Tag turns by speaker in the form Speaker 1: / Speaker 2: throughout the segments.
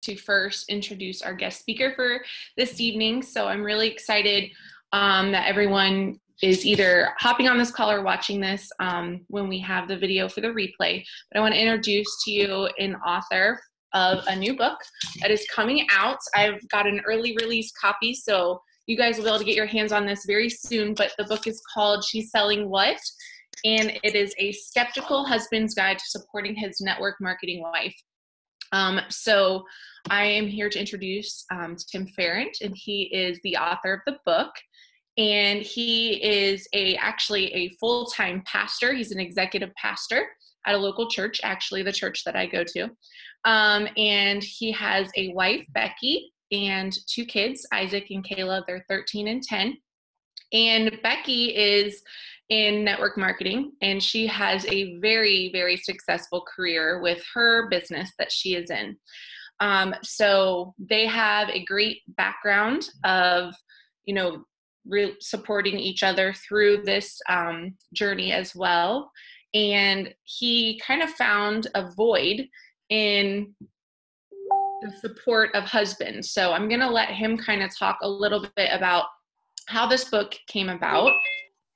Speaker 1: to first introduce our guest speaker for this evening. So I'm really excited that everyone is either hopping on this call or watching this when we have the video for the replay. But I want to introduce to you an author of a new book that is coming out. I've got an early release copy, so you guys will be able to get your hands on this very soon. But the book is called She's Selling What? And it is a skeptical husband's guide to supporting his network marketing wife. So I am here to introduce Tim Farrant, and he is the author of the book. And he is actually a full-time pastor. He's an executive pastor at a local church, actually the church that I go to. And he has a wife, Becky, and two kids, Isaac and Caleb. They're 13 and 10. And Becky is in network marketing, and she has a very, very successful career with her business that she is in. So they have a great background of, supporting each other through this journey as well. And he kind of found a void in the support of husbands. So I'm going to let him kind of talk a little bit about how this book came about.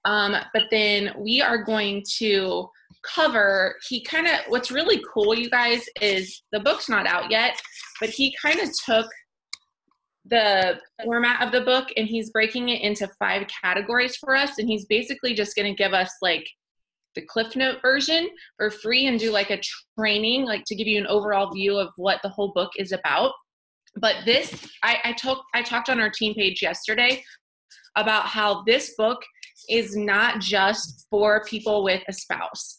Speaker 1: But then we are going to cover, what's really cool, you guys, is the book's not out yet, but he kind of took the format of the book and he's breaking it into 5 categories for us. And he's basically just going to give us like the Cliff Note version for free and do like a training, like to give you an overall view of what the whole book is about. But this, I talked on our team page yesterday about how this book is not just for people with a spouse.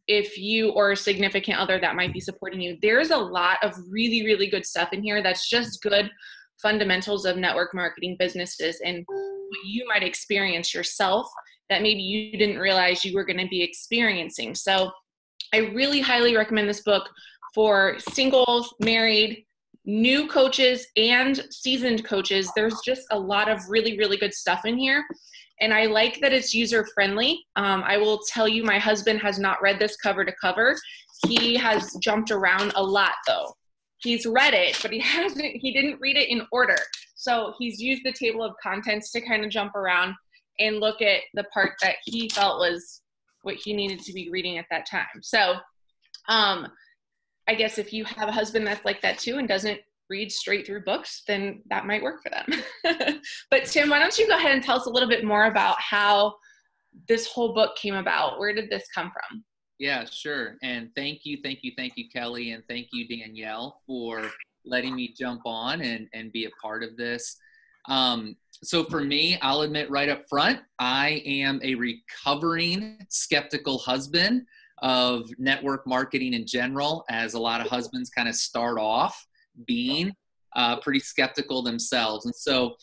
Speaker 1: If you or a significant other that might be supporting you, there's a lot of really, really good stuff in here that's just good fundamentals of network marketing businesses and what you might experience yourself that maybe you didn't realize you were going to be experiencing. So I really highly recommend this book for singles, married, new coaches, and seasoned coaches. There's just a lot of really, really good stuff in here. And I like that it's user-friendly. I will tell you, my husband has not read this cover to cover. He has jumped around a lot, though. He's read it, but he didn't read it in order. So he's used the table of contents to kind of jump around and look at the part that he felt was what he needed to be reading at that time. So I guess if you have a husband that's like that too and doesn't read straight through books, then that might work for them. But Tim, why don't you go ahead and tell us a little bit more about how this whole book came about? Where did this come from?
Speaker 2: Yeah, sure. And thank you, Kelly. And thank you, Danielle, for letting me jump on and be a part of this. So for me, I'll admit right up front, I am a recovering skeptical husband of network marketing in general, as a lot of husbands kind of start off being pretty skeptical themselves. And so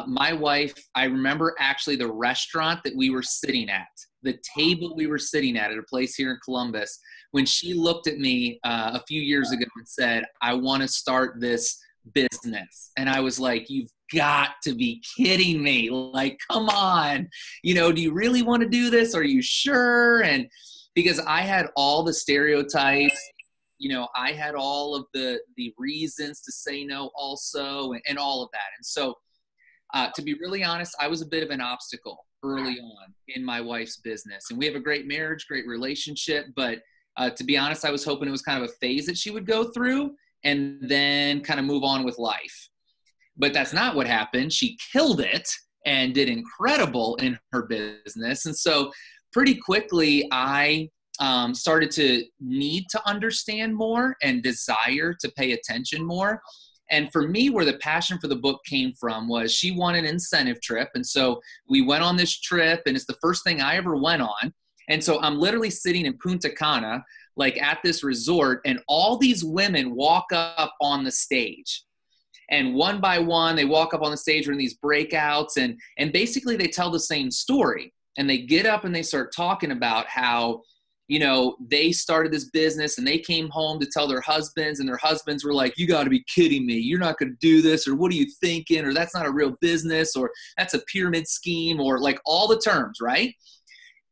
Speaker 2: my wife, I remember actually the restaurant that we were sitting at, the table we were sitting at a place here in Columbus, when she looked at me a few years ago and said, I want to start this business. And I was like, you've got to be kidding me. Like, come on, do you really want to do this? Are you sure? And because I had all the stereotypes, I had all of the reasons to say no also, and all of that. And so to be really honest, I was a bit of an obstacle early on in my wife's business. And we have a great marriage, great relationship. But to be honest, I was hoping it was kind of a phase that she would go through and then kind of move on with life. But that's not what happened. She killed it and did incredible in her business. And so pretty quickly, I started to need to understand more and desire to pay attention more. And for me, where the passion for the book came from was she won an incentive trip. And so we went on this trip, and it's the first thing I ever went on. And so I'm literally sitting in Punta Cana, like at this resort, and all these women walk up on the stage. And one by one, they walk up on the stage in these breakouts, and basically they tell the same story. And they get up and they start talking about how, they started this business and they came home to tell their husbands, and their husbands were like, you got to be kidding me. You're not going to do this, or what are you thinking? Or that's not a real business, or that's a pyramid scheme, or like all the terms, right?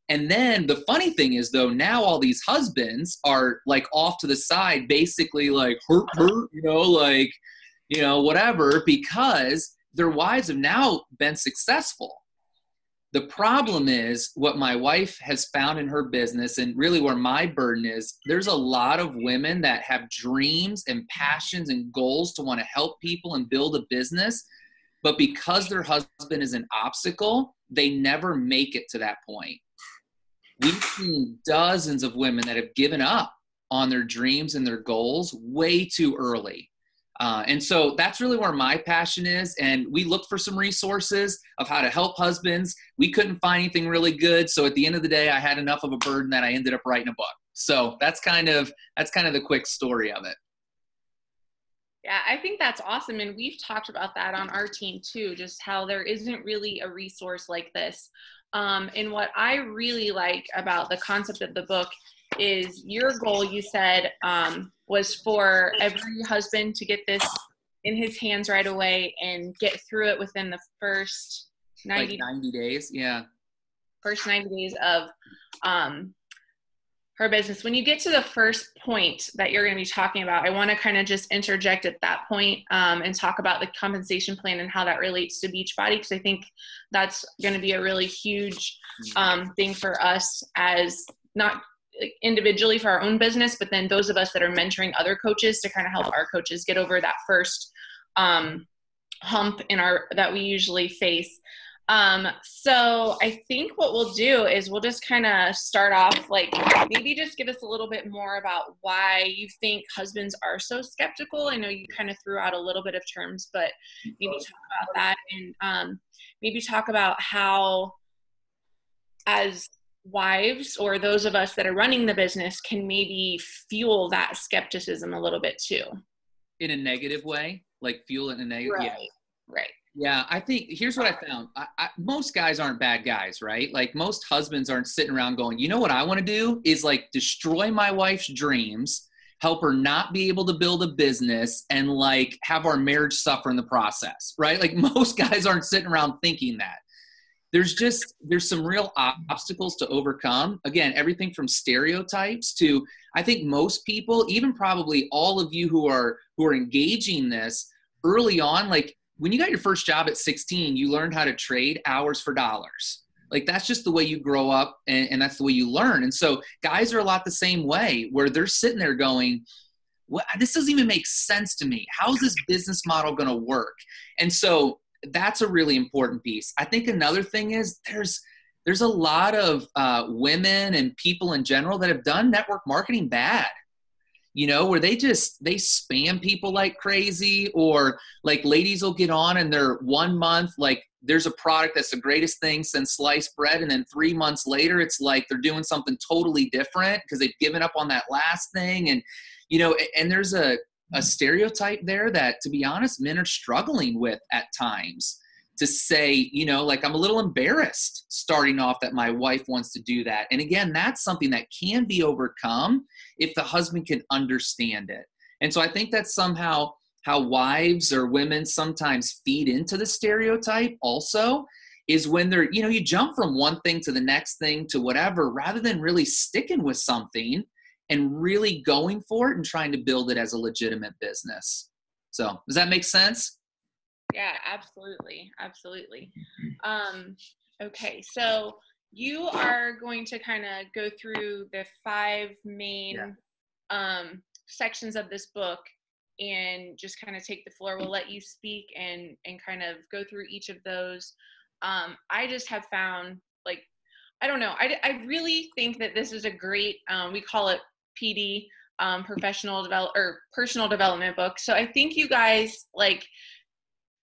Speaker 2: And then the funny thing is, though, now all these husbands are like off to the side, basically like hurt, like, whatever, because their wives have now been successful. The problem is what my wife has found in her business, and really where my burden is, there's a lot of women that have dreams and passions and goals to want to help people and build a business. But because their husband is an obstacle, they never make it to that point. We've seen dozens of women that have given up on their dreams and their goals way too early. And so that's really where my passion is. And we looked for some resources of how to help husbands. We couldn't find anything really good. So at the end of the day, I had enough of a burden that I ended up writing a book. So that's kind of the quick story of it.
Speaker 1: Yeah, I think that's awesome. And we've talked about that on our team too, just how there isn't really a resource like this. And what I really like about the concept of the book is your goal, you said, was for every husband to get this in his hands right away and get through it within the first 90
Speaker 2: days. Yeah.
Speaker 1: First 90 days of her business. When you get to the first point that you're going to be talking about, I want to kind of just interject at that point and talk about the compensation plan and how that relates to Beachbody, because I think that's going to be a really huge thing for us, as not individually for our own business, but then those of us that are mentoring other coaches to kind of help our coaches get over that first hump that we usually face. So I think what we'll do is we'll just kind of start off, like, maybe just give us a little bit more about why you think husbands are so skeptical. I know you kind of threw out a little bit of terms, but maybe talk about that, and maybe talk about how, as wives or those of us that are running the business, can maybe fuel that skepticism a little bit too.
Speaker 2: In a negative way, like fuel it in a negative.
Speaker 1: Right.
Speaker 2: Yeah.
Speaker 1: Right.
Speaker 2: Yeah, I think here's what I found. Most guys aren't bad guys, right? Like most husbands aren't sitting around going, you know what I want to do is like destroy my wife's dreams, help her not be able to build a business, and like have our marriage suffer in the process, right? Like most guys aren't sitting around thinking that. There's some real obstacles to overcome. Again, everything from stereotypes to, I think most people, even probably all of you who are engaging this early on, like when you got your first job at 16, you learned how to trade hours for dollars. Like that's just the way you grow up, and that's the way you learn. And so guys are a lot the same way, where they're sitting there going, well, this doesn't even make sense to me. How's this business model going to work? And so that's a really important piece. I think another thing is there's a lot of women and people in general that have done network marketing bad, where they spam people like crazy, or like ladies will get on and they're 1 month, like there's a product that's the greatest thing since sliced bread. And then 3 months later, it's like they're doing something totally different because they've given up on that last thing. And, and there's a stereotype there that, to be honest, men are struggling with at times, to say, like, I'm a little embarrassed starting off that my wife wants to do that. And again, that's something that can be overcome if the husband can understand it. And so I think that's somehow how wives or women sometimes feed into the stereotype also, is when they're, you jump from one thing to the next thing to whatever, rather than really sticking with something and really going for it and trying to build it as a legitimate business. So does that make sense?
Speaker 1: Yeah, absolutely. Absolutely. Okay. So you are going to kind of go through the 5 main sections of this book and just kind of take the floor. We'll let you speak and kind of go through each of those. I just have found, like, I don't know. I really think that this is a great, we call it PD, personal development book. So I think you guys, like,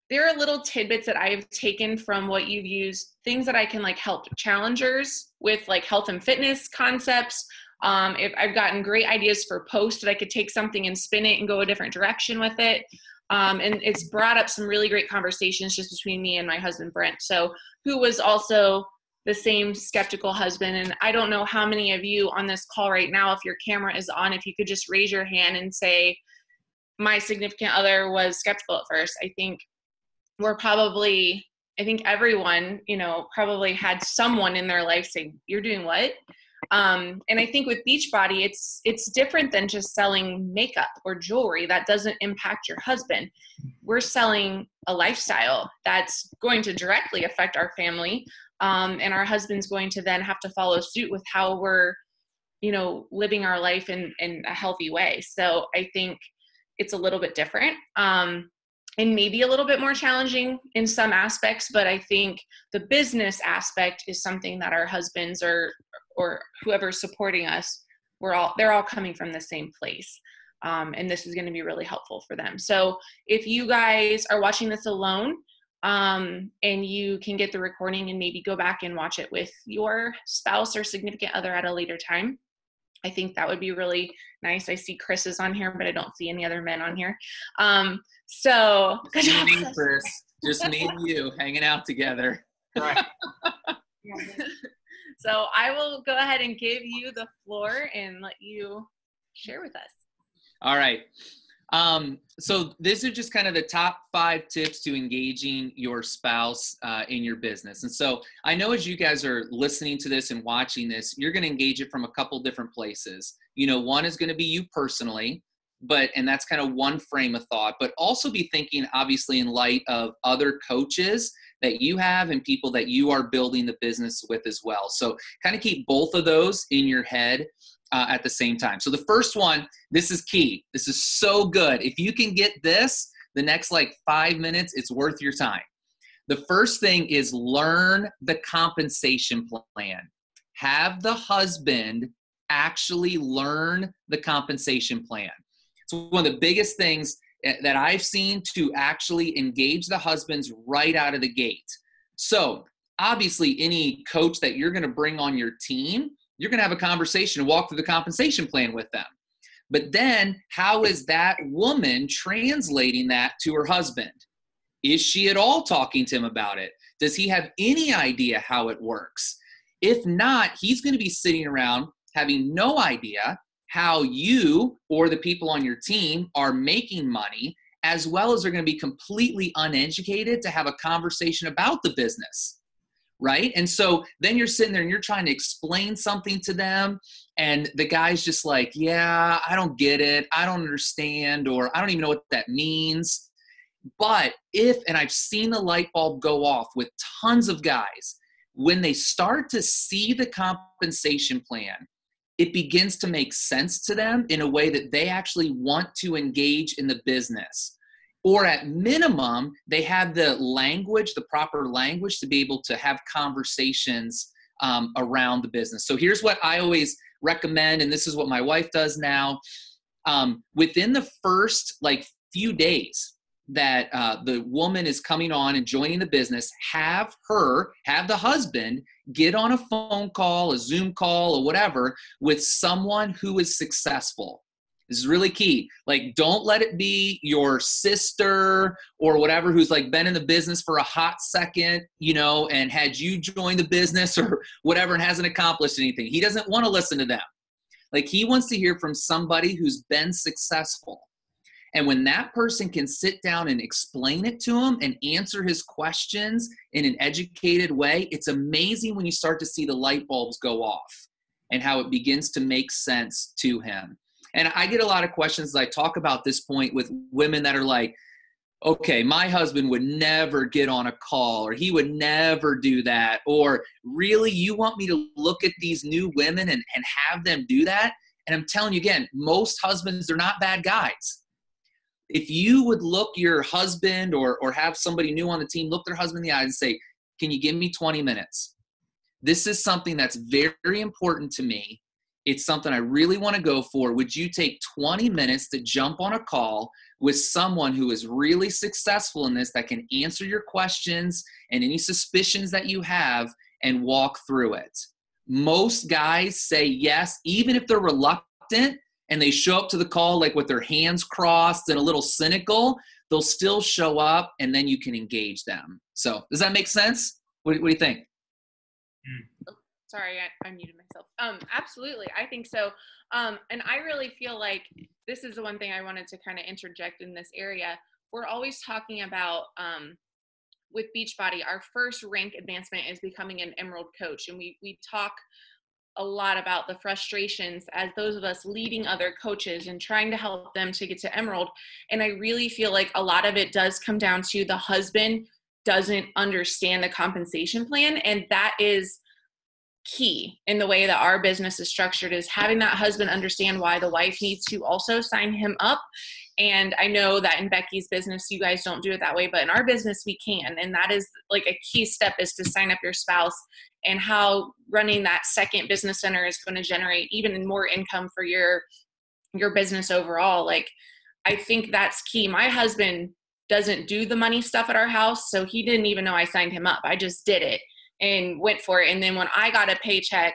Speaker 1: there are little tidbits that I've taken from what you've used, things that I can like help challengers with, like health and fitness concepts. If I've gotten great ideas for posts that I could take something and spin it and go a different direction with it. And it's brought up some really great conversations just between me and my husband, Brent. So who was also the same skeptical husband. And I don't know how many of you on this call right now, if your camera is on, if you could just raise your hand and say, my significant other was skeptical at first. I think we're probably I think everyone, you know, probably had someone in their life say, "You're doing what?" And I think with Beachbody, it's different than just selling makeup or jewelry that doesn't impact your husband. We're selling a lifestyle that's going to directly affect our family, and our husband's going to then have to follow suit with how we're, you know, living our life in a healthy way. So I think it's a little bit different. And maybe a little bit more challenging in some aspects, but I think the business aspect is something that our husbands or whoever's supporting us, they're all coming from the same place. And this is going to be really helpful for them. So if you guys are watching this alone, and you can get the recording and maybe go back and watch it with your spouse or significant other at a later time, I think that would be really nice. I see Chris is on here, but I don't see any other men on here. So good job,
Speaker 2: Chris. Just me and you hanging out together.
Speaker 3: Right.
Speaker 1: So I will go ahead and give you the floor and let you share with us.
Speaker 2: All right. So these are just kind of the top 5 tips to engaging your spouse in your business. And so I know as you guys are listening to this and watching this, you're going to engage it from a couple different places. You know, one is going to be you personally, and that's kind of one frame of thought, but also be thinking obviously in light of other coaches that you have and people that you are building the business with as well. So kind of keep both of those in your head at the same time. So the first one, this is key. This is so good. If you can get this, the next like 5 minutes, it's worth your time. The first thing is learn the compensation plan. Have the husband actually learn the compensation plan. It's one of the biggest things that I've seen to actually engage the husbands right out of the gate. So obviously any coach that you're going to bring on your team, you're going to have a conversation and walk through the compensation plan with them. But then how is that woman translating that to her husband? Is she at all talking to him about it? Does he have any idea how it works? If not, he's going to be sitting around having no idea how you or the people on your team are making money, as well as they're going to be completely uneducated to have a conversation about the business. Right? And so then you're sitting there and you're trying to explain something to them. And the guy's just like, yeah, I don't get it. I don't understand, or I don't even know what that means. But and I've seen the light bulb go off with tons of guys, when they start to see the compensation plan, it begins to make sense to them in a way that they actually want to engage in the business. Or at minimum, they have the language, the proper language to be able to have conversations around the business. So here's what I always recommend, and this is what my wife does now. Within the first few days that the woman is coming on and joining the business, have the husband get on a phone call, a Zoom call, or whatever with someone who is successful. This is really key. Don't let it be your sister or whatever who's been in the business for a hot second, and had you join the business or whatever and hasn't accomplished anything. He doesn't want to listen to them. He wants to hear from somebody who's been successful. And when that person can sit down and explain it to him and answer his questions in an educated way, it's amazing when you start to see the light bulbs go off and how it begins to make sense to him. And I get a lot of questions as I talk about this point with women that are like, okay, my husband would never get on a call, or he would never do that. Or really, you want me to look at these new women and have them do that? And I'm telling you again, most husbands, they're not bad guys. If you would look your husband or have somebody new on the team, look their husband in the eyes and say, can you give me 20 minutes? This is something that's very important to me. It's something I really want to go for. Would you take 20 minutes to jump on a call with someone who is really successful in this, that can answer your questions and any suspicions that you have and walk through it? Most guys say yes, even if they're reluctant and they show up to the call with their hands crossed and a little cynical, they'll still show up and then you can engage them. So does that make sense? What do you think?
Speaker 1: Sorry, I muted myself. Absolutely. I think so. And I really feel like this is the one thing I wanted to kind of interject in this area. We're always talking about with Beachbody, our first rank advancement is becoming an Emerald coach. And we talk a lot about the frustrations as those of us leading other coaches and trying to help them to get to Emerald. And I really feel like a lot of it does come down to the husband doesn't understand the compensation plan. And that is key in the way that our business is structured, is having that husband understand why the wife needs to also sign him up. And I know that in Becky's business, you guys don't do it that way, but in our business, we can. And that is like a key step, is to sign up your spouse, and how running that second business center is going to generate even more income for your business overall. Like, I think that's key. My husband doesn't do the money stuff at our house, so he didn't even know I signed him up. I just did it and went for it. And then when I got a paycheck,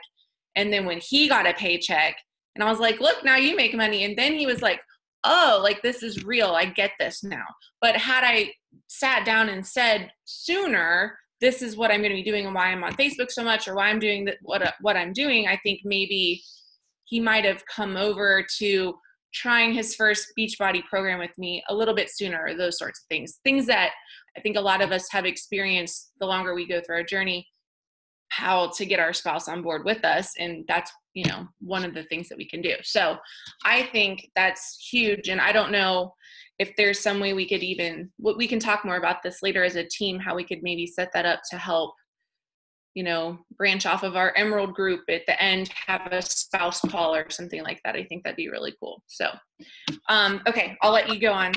Speaker 1: and then when he got a paycheck, and I was like, look, now you make money. And then he was like, oh, like, this is real. I get this now. But had I sat down and said sooner, this is what I'm going to be doing and why I'm on Facebook so much, or why I'm doing what I'm doing, I think maybe he might have come over to trying his first Beachbody program with me a little bit sooner, or those sorts of things that I think a lot of us have experienced the longer we go through our journey, how to get our spouse on board with us. And that's, one of the things that we can do. So I think that's huge. And I don't know if there's some way we could we can talk more about this later as a team, how we could maybe set that up to help, branch off of our Emerald group at the end, have a spouse call or something like that. I think that'd be really cool. So, okay, I'll let you go on.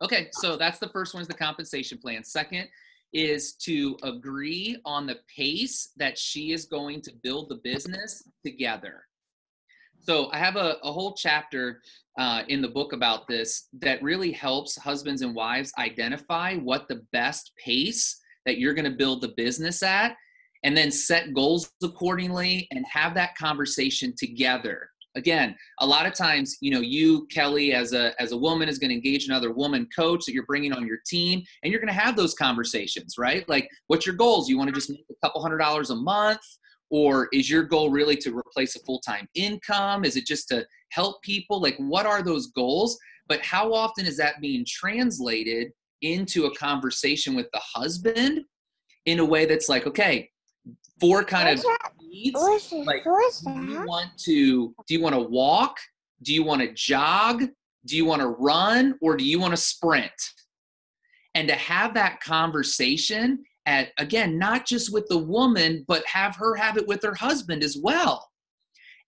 Speaker 2: Okay, so that's the first one, is the compensation plan. Second is to agree on the pace that she is going to build the business together. So I have a whole chapter in the book about this that really helps husbands and wives identify what the best pace that you're going to build the business at, and then set goals accordingly and have that conversation together. Again, a lot of times, you, Kelly, as a woman, is going to engage another woman coach that you're bringing on your team, and you're going to have those conversations, right? Like, what's your goals? You want to just make a couple $100s a month? Or is your goal really to replace a full-time income? Is it just to help people? Like, what are those goals? But how often is that being translated into a conversation with the husband in a way that's like, okay, four kind of needs, like, do you want to walk? Do you want to jog? Do you want to run? Or do you want to sprint? And to have that conversation again, not just with the woman, but have her have it with her husband as well.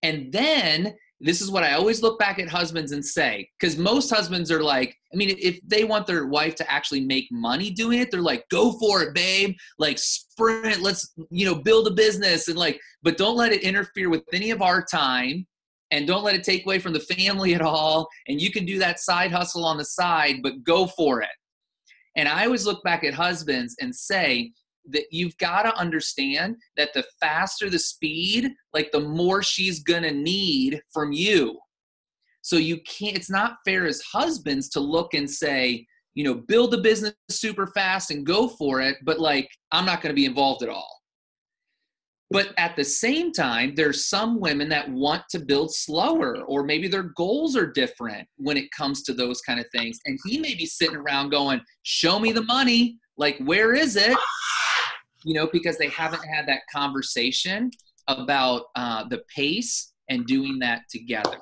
Speaker 2: And then this is what I always look back at husbands and say, because most husbands are like, if they want their wife to actually make money doing it, they're like, go for it, babe. Like, sprint, let's, build a business. And but don't let it interfere with any of our time, and don't let it take away from the family at all. And you can do that side hustle on the side, but go for it. And I always look back at husbands and say that you've got to understand that the faster the speed, like, the more she's going to need from you. So it's not fair as husbands to look and say, build the business super fast and go for it, but I'm not going to be involved at all. But at the same time, there's some women that want to build slower, or maybe their goals are different when it comes to those kind of things. And he may be sitting around going, show me the money. Like, where is it? Because they haven't had that conversation about the pace and doing that together.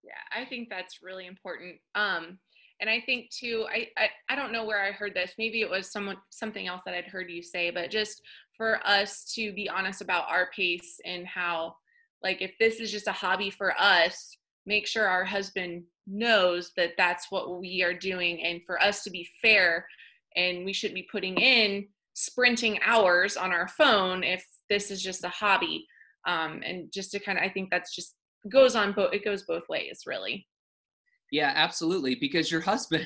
Speaker 1: Yeah, I think that's really important. And I think too, I don't know where I heard this. Maybe it was something else that I'd heard you say, but just for us to be honest about our pace, and how, if this is just a hobby for us, make sure our husband knows that that's what we are doing. And for us to be fair, and we should be putting in sprinting hours on our phone if this is just a hobby. And just to I think that's just it goes both ways, really.
Speaker 2: Yeah, absolutely. Because your husband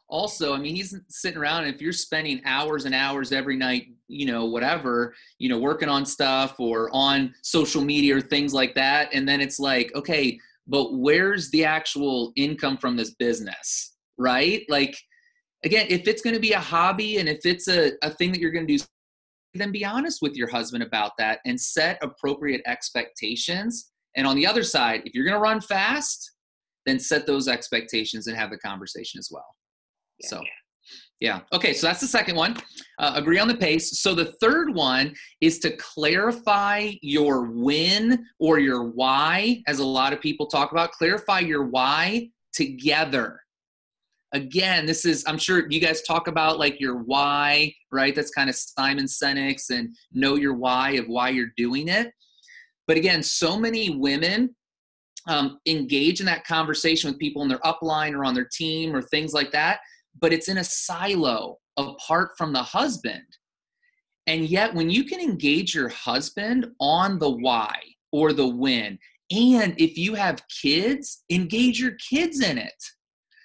Speaker 2: also, he's sitting around, and if you're spending hours and hours every night, whatever, working on stuff or on social media or things like that. And then it's like, okay, but where's the actual income from this business, right? Again, if it's going to be a hobby, and if it's a thing that you're going to do, then be honest with your husband about that and set appropriate expectations. And on the other side, if you're going to run fast, then set those expectations and have the conversation as well.
Speaker 1: Yeah.
Speaker 2: So, yeah. Okay. So that's the second one. Agree on the pace. So the third one is to clarify your when or your why, as a lot of people talk about. Clarify your why together. Again, this is, I'm sure you guys talk about like your why, right? That's kind of Simon Sinek's and know your why of why you're doing it. But again, so many women engage in that conversation with people in their upline or on their team or things like that, but it's in a silo apart from the husband. And yet when you can engage your husband on the why or the when, and if you have kids, engage your kids in it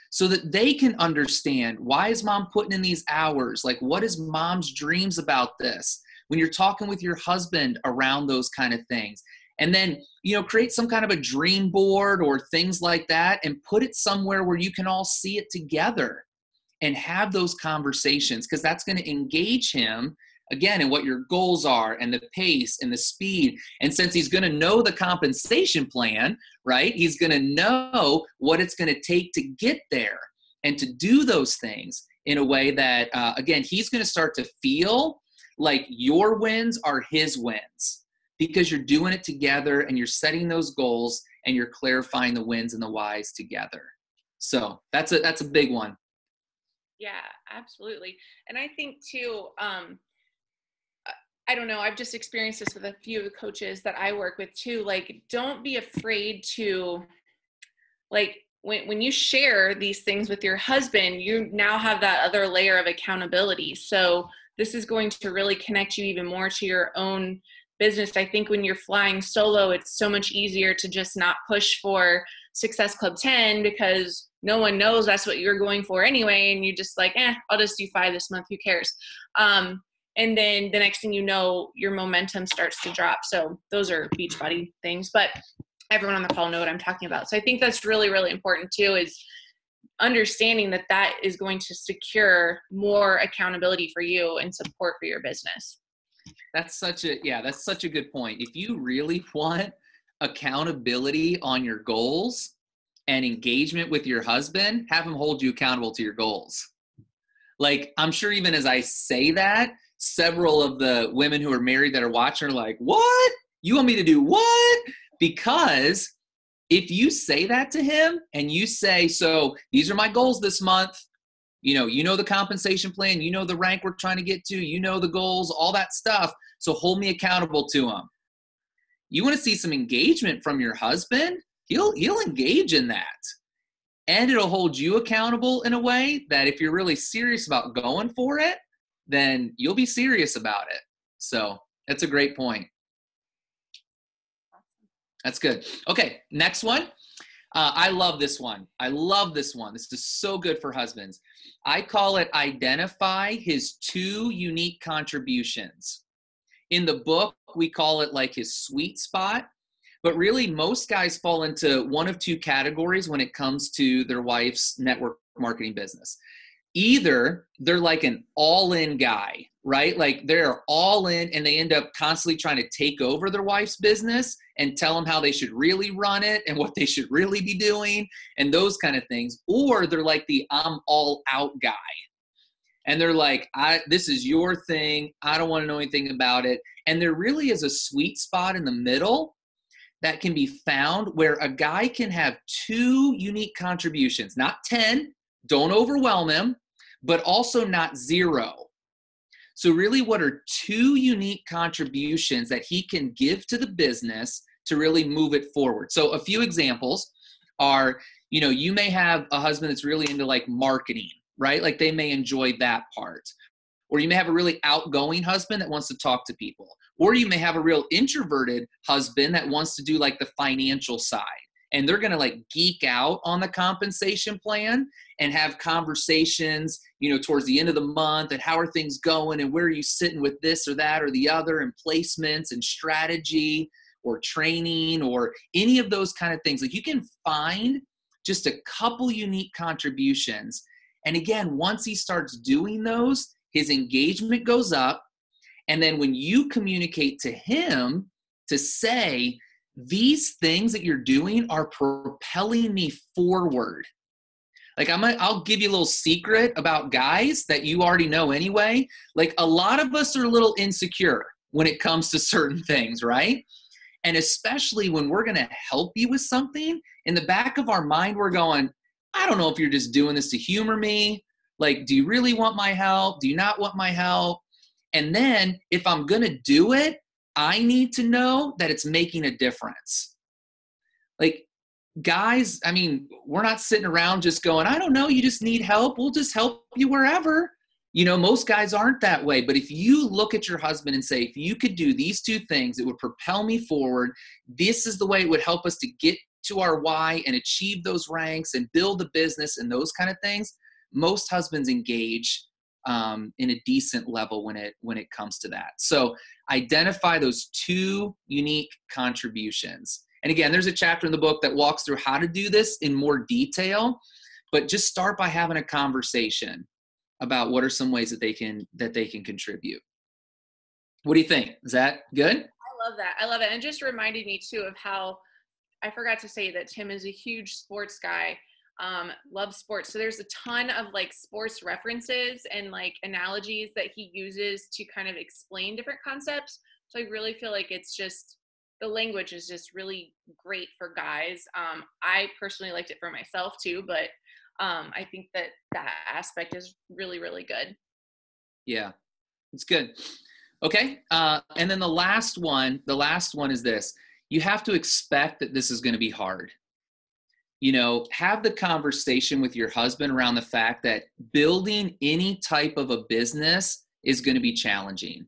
Speaker 2: so that they can understand, why is mom putting in these hours? Like, what is mom's dreams about this? When you're talking with your husband around those kind of things. And then, create some kind of a dream board or things like that and put it somewhere where you can all see it together and have those conversations, because that's going to engage him again in what your goals are and the pace and the speed. And since he's going to know the compensation plan, right, he's going to know what it's going to take to get there and to do those things in a way that, again, he's going to start to feel like your wins are his wins, because you're doing it together and you're setting those goals and you're clarifying the wins and the whys together. So that's a big one.
Speaker 1: Yeah, absolutely. And I think too, I don't know, I've just experienced this with a few of the coaches that I work with too. Like, don't be afraid to, like, when you share these things with your husband, you now have that other layer of accountability. So this is going to really connect you even more to your own business. I think when you're flying solo, it's so much easier to just not push for Success Club 10 because no one knows that's what you're going for anyway. And you're just like, I'll just do 5 this month. Who cares? And then the next thing you know, your momentum starts to drop. So those are Beachbody things, but everyone on the call know what I'm talking about. So I think that's really, really important too, is understanding that is going to secure more accountability for you and support for your business.
Speaker 2: That's such a good point. If you really want accountability on your goals and engagement with your husband, have him hold you accountable to your goals. Like, I'm sure even as I say that, several of the women who are married that are watching are like, what? You want me to do what? Because if you say that to him and you say, so these are my goals this month, you know the compensation plan, the rank we're trying to get to, the goals, all that stuff. So hold me accountable to them. You want to see some engagement from your husband? He'll engage in that. And it'll hold you accountable in a way that if you're really serious about going for it, then you'll be serious about it. So that's a great point. That's good. Okay, next one. I love this one. This is so good for husbands. I call it identify his 2 unique contributions. In the book, we call it like his sweet spot. But really, most guys fall into one of 2 categories when it comes to their wife's network marketing business. Either they're like an all-in guy, right? Like they're all in and they end up constantly trying to take over their wife's business and tell them how they should really run it and what they should really be doing and those kind of things. Or they're like the I'm all out guy. And they're like, this is your thing. I don't want to know anything about it. And there really is a sweet spot in the middle that can be found where a guy can have 2 unique contributions, not 10, don't overwhelm him, but also not 0. So really, what are 2 unique contributions that he can give to the business to really move it forward? So a few examples are, you may have a husband that's really into like marketing, right? Like they may enjoy that part. Or you may have a really outgoing husband that wants to talk to people. Or you may have a real introverted husband that wants to do like the financial side. And they're going to like geek out on the compensation plan and have conversations, towards the end of the month and how are things going and where are you sitting with this or that or the other and placements and strategy or training or any of those kind of things. Like you can find just a couple unique contributions. And again, once he starts doing those, his engagement goes up. And then when you communicate to him to say, these things that you're doing are propelling me forward. Like I'll give you a little secret about guys that you already know anyway. Like a lot of us are a little insecure when it comes to certain things, right? And especially when we're going to help you with something, in the back of our mind, we're going, I don't know if you're just doing this to humor me. Like, do you really want my help? Do you not want my help? And then if I'm going to do it, I need to know that it's making a difference. Like, guys, I mean, we're not sitting around just going, I don't know, you just need help. We'll just help you wherever. You know, most guys aren't that way. But if you look at your husband and say, if you could do these two things, it would propel me forward. This is the way it would help us to get to our why and achieve those ranks and build the business and those kind of things. Most husbands engage in a decent level when it comes to that. So identify those two unique contributions. And again, there's a chapter in the book that walks through how to do this in more detail, but just start by having a conversation about what are some ways that they can contribute. What do you think? Is that good?
Speaker 1: I love that. I love it. And it just reminded me too of how I forgot to say that Tim is a huge sports guy, loves sports. So there's a ton of like sports references and like analogies that he uses to kind of explain different concepts. So I really feel like it's just, the language is just really great for guys. I personally liked it for myself too, but I think that aspect is really, really good.
Speaker 2: Yeah, it's good. Okay. And then the last one is this. You have to expect that this is going to be hard. You know, have the conversation with your husband around the fact that building any type of a business is going to be challenging.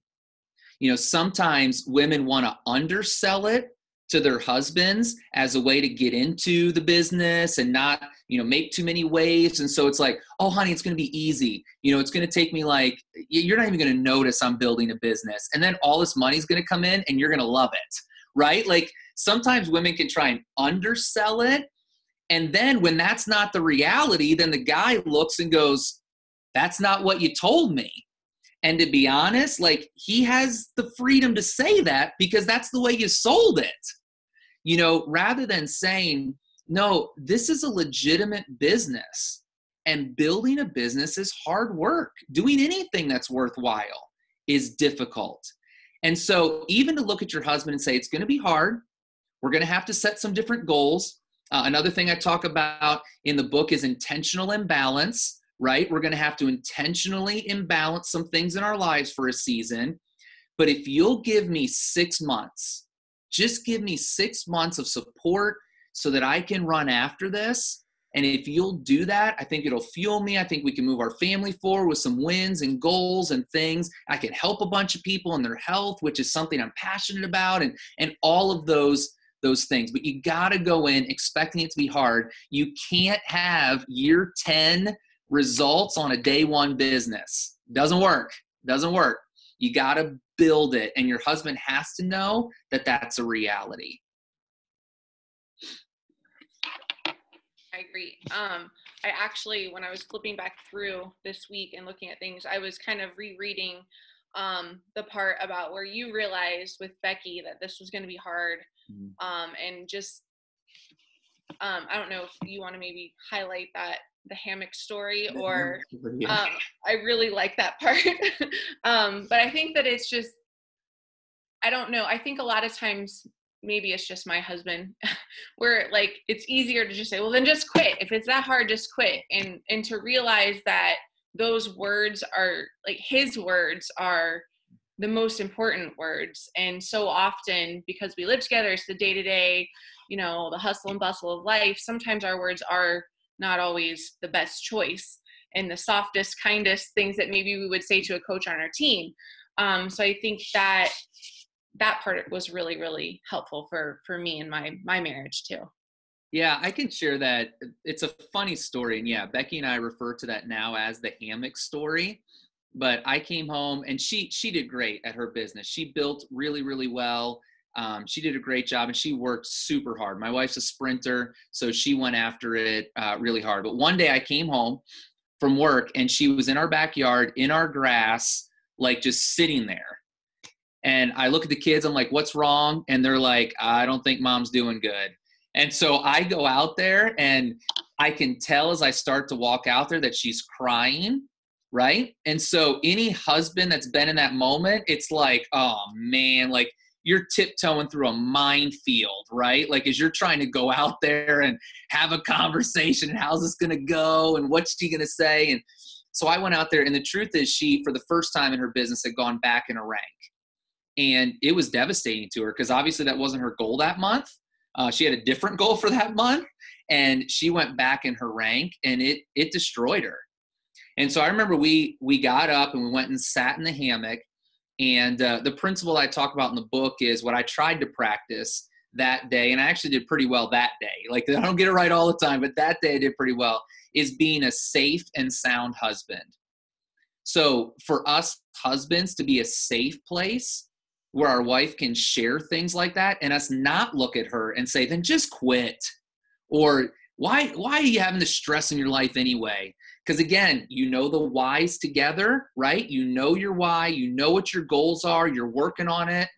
Speaker 2: You know, sometimes women want to undersell it to their husbands as a way to get into the business and not, you know, make too many waves. And so it's like, oh, honey, it's going to be easy. You know, it's going to take me like, you're not even going to notice I'm building a business. And then all this money is going to come in and you're going to love it, right? Like sometimes women can try and undersell it. And then when that's not the reality, then the guy looks and goes, that's not what you told me. And to be honest, like he has the freedom to say that because that's the way you sold it, you know, rather than saying, no, this is a legitimate business and building a business is hard work. Doing anything that's worthwhile is difficult. And so even to look at your husband and say, it's going to be hard. We're going to have to set some different goals. Another thing I talk about in the book is intentional imbalance. Right? We're going to have to intentionally imbalance some things in our lives for a season. But if you'll give me 6 months, just give me 6 months of support so that I can run after this. And if you'll do that, I think it'll fuel me. I think we can move our family forward with some wins and goals and things. I can help a bunch of people in their health, which is something I'm passionate about, and all of those things. But you got to go in expecting it to be hard. You can't have year 10 results on a day one business. Doesn't work. You got to build it. And your husband has to know that that's a reality.
Speaker 1: I agree. I actually, when I was flipping back through this week and looking at things, I was kind of rereading the part about where you realized with Becky that this was going to be hard. And just, I don't know if you want to maybe highlight the hammock story, or I really like that part. But I think that it's just, I don't know. I think a lot of times maybe it's just my husband where like it's easier to just say, well, then just quit. If it's that hard, just quit. And to realize that those words are like, his words are the most important words. And so often, because we live together, it's the day-to-day, you know, the hustle and bustle of life. Sometimes our words are not always the best choice and the softest, kindest things that maybe we would say to a coach on our team. So I think that part was really, really helpful for me and my marriage too.
Speaker 2: Yeah, I can share that. It's a funny story. And yeah, Becky and I refer to that now as the hammock story. But I came home and she did great at her business. She built really, really well. She did a great job and she worked super hard. My wife's a sprinter, so she went after it really hard. But one day I came home from work and she was in our backyard, in our grass, like just sitting there. And I look at the kids, I'm like, what's wrong? And they're like, I don't think mom's doing good. And so I go out there and I can tell as I start to walk out there that she's crying, right? And so any husband that's been in that moment, it's like, oh man, like you're tiptoeing through a minefield, right? Like as you're trying to go out there and have a conversation, and how's this going to go? And what's she going to say? And so I went out there, and the truth is she, for the first time in her business, had gone back in a rank. And it was devastating to her because obviously that wasn't her goal that month. She had a different goal for that month, and she went back in her rank, and it destroyed her. And so I remember we got up and we went and sat in the hammock. And the principle I talk about in the book is what I tried to practice that day, and I actually did pretty well that day. Like I don't get it right all the time, but that day I did pretty well, is being a safe and sound husband. So for us husbands to be a safe place where our wife can share things like that and us not look at her and say, then just quit. Or why are you having the stress in your life anyway? Because again, you know the whys together, right? You know your why, you know what your goals are, you're working on it.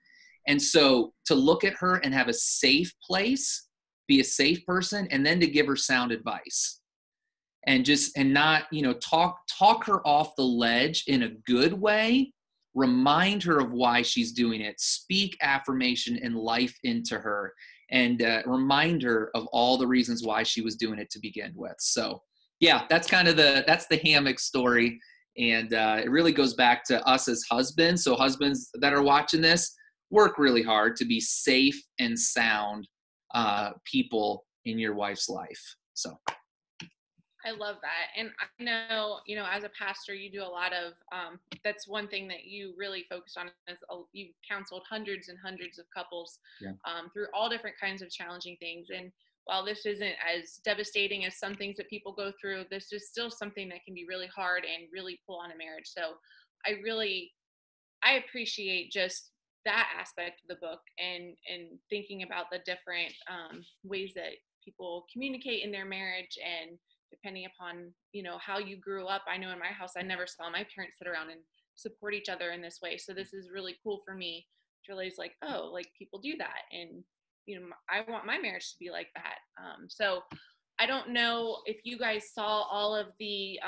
Speaker 2: And so to look at her and have a safe place, be a safe person, and then to give her sound advice. And not, talk her off the ledge in a good way. Remind her of why she's doing it. Speak affirmation and life into her, and remind her of all the reasons why she was doing it to begin with. So yeah, that's the hammock story. And it really goes back to us as husbands. So husbands that are watching this, work really hard to be safe and sound people in your wife's life. So
Speaker 1: I love that. And I know, as a pastor, you do a lot of, that's one thing that you really focus on is you've counseled hundreds and hundreds of couples through all different kinds of challenging things. And while this isn't as devastating as some things that people go through, this is still something that can be really hard and really pull on a marriage. So I appreciate just that aspect of the book and thinking about the different ways that people communicate in their marriage, and depending upon, how you grew up. I know in my house, I never saw my parents sit around and support each other in this way. So this is really cool for me to realize like, oh, like people do that. And, I want my marriage to be like that. So I don't know if you guys saw all of the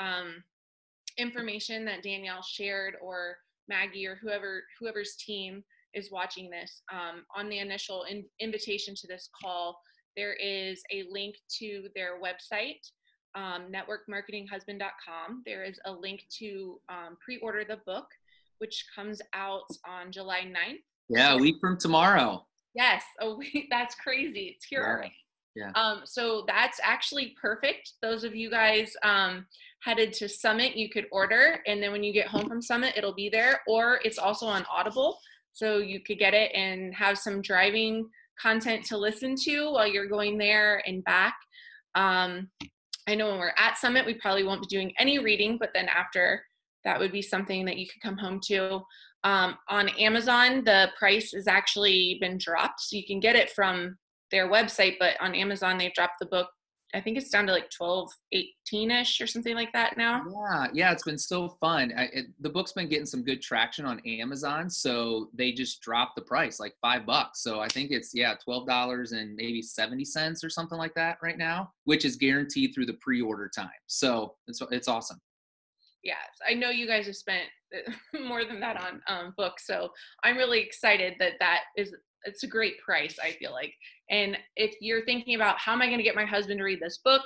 Speaker 1: information that Danielle shared, or Maggie, or whoever's team is watching this. On the initial invitation to this call, there is a link to their website, networkmarketinghusband.com. There is a link to pre-order the book, which comes out on July 9th.
Speaker 2: Yeah, a week from tomorrow.
Speaker 1: Yes, a week. That's crazy. It's here already.
Speaker 2: Yeah.
Speaker 1: So that's actually perfect. Those of you guys headed to Summit, you could order, and then when you get home from Summit, it'll be there. Or it's also on Audible, so you could get it and have some driving content to listen to while you're going there and back. I know when we're at Summit, we probably won't be doing any reading, but then after, that would be something that you could come home to. On Amazon, the price has actually been dropped, so you can get it from their website, but on Amazon, they've dropped the book. I think it's down to like $12.18-ish or something like that now.
Speaker 2: Yeah, it's been so fun. The book's been getting some good traction on Amazon, so they just dropped the price like $5. So I think it's $12 and maybe 70 cents or something like that right now, which is guaranteed through the pre-order time. So it's awesome.
Speaker 1: Yes, I know you guys have spent more than that on books, so I'm really excited that it's a great price, I feel like. And if you're thinking about how am I going to get my husband to read this book,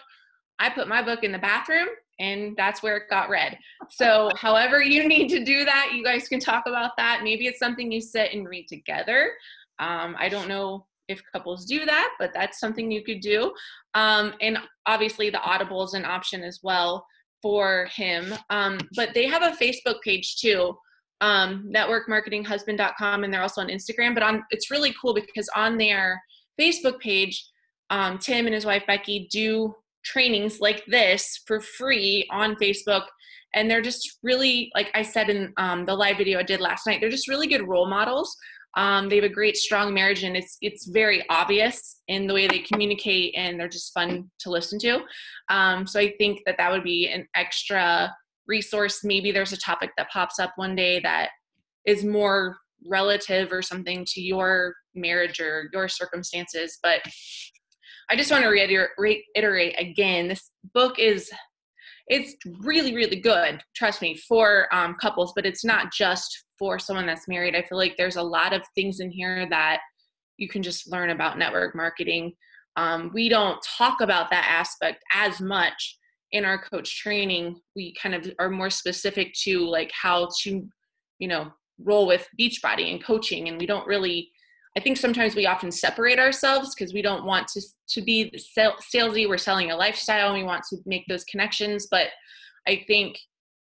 Speaker 1: I put my book in the bathroom, and that's where it got read. So however you need to do that, you guys can talk about that. Maybe it's something you sit and read together. I don't know if couples do that, but that's something you could do. And obviously the Audible is an option as well for him. But they have a Facebook page too, networkmarketinghusband.com, and they're also on Instagram. But it's really cool because on their Facebook page, Tim and his wife Becky do trainings like this for free on Facebook, and they're just really, like I said in the live video I did last night, they're just really good role models. They have a great, strong marriage, and it's very obvious in the way they communicate, and they're just fun to listen to. So I think that would be an extra resource. Maybe there's a topic that pops up one day that is more relative or something to your marriage or your circumstances. But I just want to reiterate again, this book it's really, really good, trust me, for couples, but it's not just for someone that's married. I feel like there's a lot of things in here that you can just learn about network marketing. We don't talk about that aspect as much in our coach training. We kind of are more specific to like how to, roll with Beachbody and coaching. And we don't really, I think sometimes we often separate ourselves because we don't want to be salesy. We're selling a lifestyle and we want to make those connections. But I think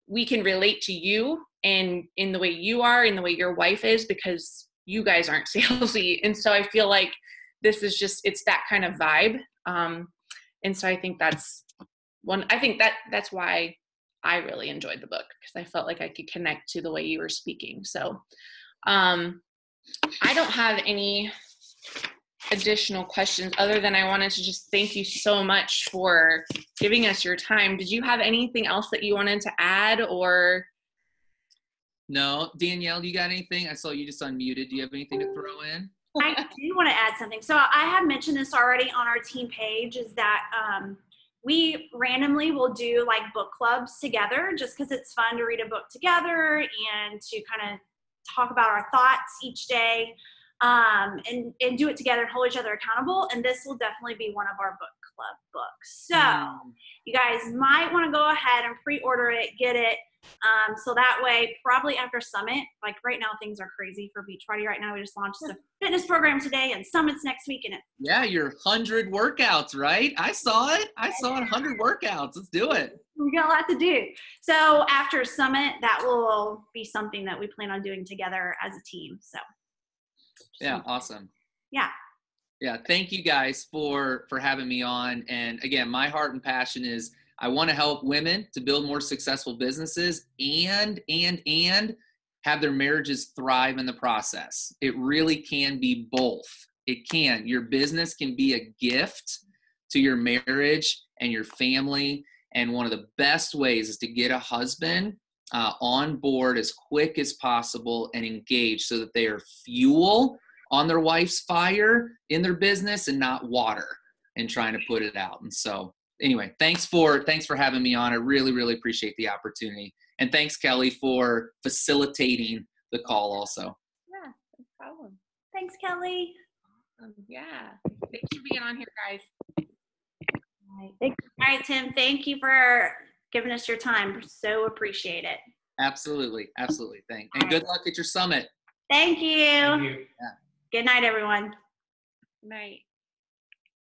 Speaker 1: we can relate to you and in the way you are, in the way your wife is, because you guys aren't salesy. And so I feel like this is it's that kind of vibe. And so I think that's why I really enjoyed the book, because I felt like I could connect to the way you were speaking. So I don't have any additional questions other than I wanted to just thank you so much for giving us your time. Did you have anything else that you wanted to add or?
Speaker 2: No. Danielle, do you got anything? I saw you just unmuted. Do you have anything to throw in?
Speaker 3: I do want to add something. So I have mentioned this already on our team page, is that we randomly will do like book clubs together just because it's fun to read a book together and to kind of talk about our thoughts each day, and do it together and hold each other accountable. And this will definitely be one of our book club books. So you guys might want to go ahead and pre-order it, get it. So that way, probably after Summit, like right now things are crazy for Beachbody right now. We just launched the fitness program today and Summit's next week. And
Speaker 2: yeah, your 100 workouts, right? I saw it. 100 workouts. Let's do it.
Speaker 3: We got a lot to do. So after Summit, that will be something that we plan on doing together as a team. So
Speaker 2: yeah, awesome.
Speaker 3: Yeah.
Speaker 2: Yeah, thank you guys for having me on. And again, my heart and passion is I want to help women to build more successful businesses and have their marriages thrive in the process. It really can be both. It can. Your business can be a gift to your marriage and your family. And one of the best ways is to get a husband on board as quick as possible and engaged so that they are fuel on their wife's fire in their business and not water and trying to put it out. And so anyway, thanks for having me on. I really, really appreciate the opportunity. And thanks, Kelly, for facilitating the call also.
Speaker 1: Yeah, no problem.
Speaker 3: Thanks, Kelly.
Speaker 1: Yeah. Thanks for being on here, guys.
Speaker 3: All right, Tim, thank you for giving us your time. So appreciate it.
Speaker 2: Absolutely. Absolutely. Thanks. And good luck at your summit.
Speaker 3: Thank you.
Speaker 4: Thank you.
Speaker 2: Yeah.
Speaker 3: Good night, everyone.
Speaker 1: Night.